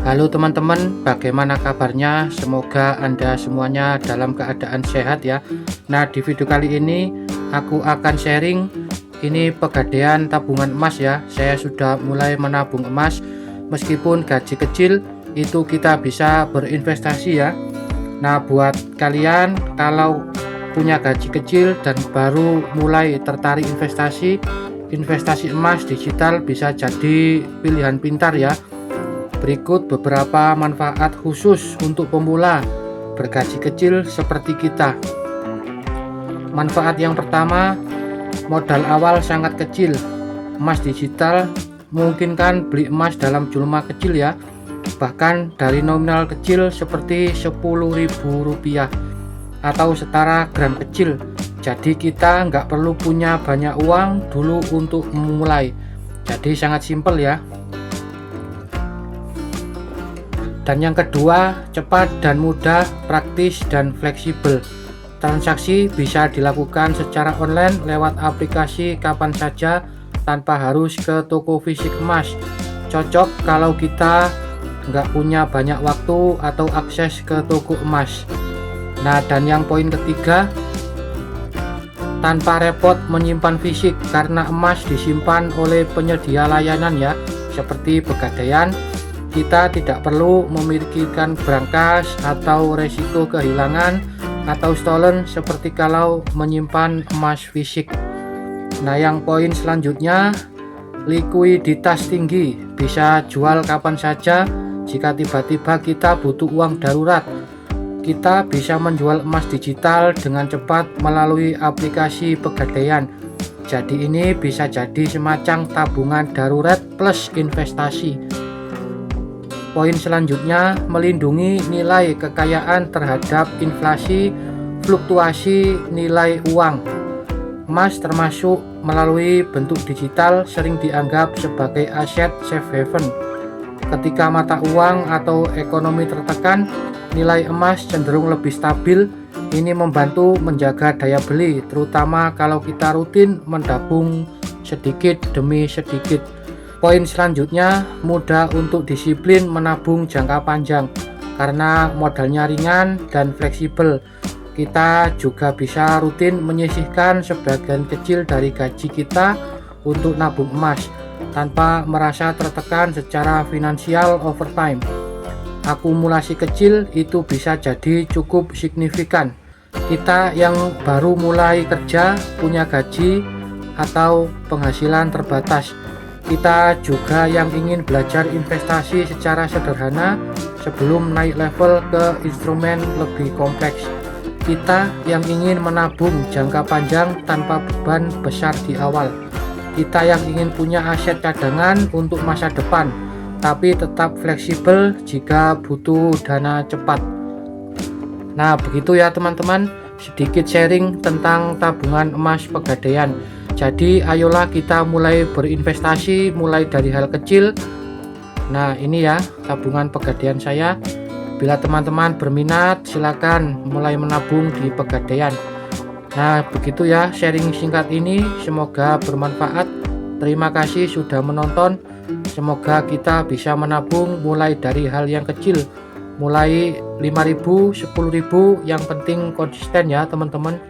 Halo teman-teman, bagaimana kabarnya? Semoga Anda semuanya dalam keadaan sehat ya. Nah, di video kali ini aku akan sharing ini pegadaian tabungan emas ya. Saya sudah mulai menabung emas, meskipun gaji kecil itu kita bisa berinvestasi ya. Nah, buat kalian kalau punya gaji kecil dan baru mulai tertarik investasi emas digital bisa jadi pilihan pintar ya. Berikut beberapa manfaat khusus untuk pemula bergaji kecil seperti kita. Manfaat yang pertama, modal awal sangat kecil. Emas digital memungkinkan beli emas dalam jumlah kecil ya, bahkan dari nominal kecil seperti Rp10.000 atau setara gram kecil. Jadi kita nggak perlu punya banyak uang dulu untuk memulai. Jadi sangat simpel ya. Dan yang kedua, cepat dan mudah, praktis dan fleksibel. Transaksi bisa dilakukan secara online lewat aplikasi kapan saja tanpa harus ke toko fisik emas. Cocok kalau kita nggak punya banyak waktu atau akses ke toko emas. Nah, dan yang poin ketiga, tanpa repot menyimpan fisik karena emas disimpan oleh penyedia layanan ya, seperti Pegadaian. Kita tidak perlu memikirkan berangkas atau resiko kehilangan atau stolen seperti kalau menyimpan emas fisik. Nah, yang poin selanjutnya, likuiditas tinggi, bisa jual kapan saja. Jika tiba-tiba kita butuh uang darurat, kita bisa menjual emas digital dengan cepat melalui aplikasi Pegadaian. Jadi ini bisa jadi semacam tabungan darurat plus investasi. Poin selanjutnya, melindungi nilai kekayaan terhadap inflasi, fluktuasi nilai uang. Emas termasuk melalui bentuk digital sering dianggap sebagai aset safe haven. Ketika mata uang atau ekonomi tertekan, nilai emas cenderung lebih stabil. Ini membantu menjaga daya beli, terutama kalau kita rutin menabung sedikit demi sedikit. Poin selanjutnya, mudah untuk disiplin menabung jangka panjang karena modalnya ringan dan fleksibel. Kita juga bisa rutin menyisihkan sebagian kecil dari gaji kita untuk nabung emas tanpa merasa tertekan secara finansial over time. Akumulasi kecil itu bisa jadi cukup signifikan. Kita yang baru mulai kerja, punya gaji atau penghasilan terbatas, kita juga yang ingin belajar investasi secara sederhana sebelum naik level ke instrumen lebih kompleks. Kita yang ingin menabung jangka panjang tanpa beban besar di awal. Kita yang ingin punya aset cadangan untuk masa depan, tapi tetap fleksibel jika butuh dana cepat. Nah, begitu ya teman-teman, sedikit sharing tentang tabungan emas Pegadaian. Jadi ayolah kita mulai berinvestasi, mulai dari hal kecil. Nah, ini ya tabungan Pegadaian saya. Bila teman-teman berminat, silakan mulai menabung di Pegadaian. Nah, begitu ya sharing singkat ini, semoga bermanfaat. Terima kasih sudah menonton. Semoga kita bisa menabung mulai dari hal yang kecil, mulai 5.000, 10.000, yang penting konsisten ya teman-teman.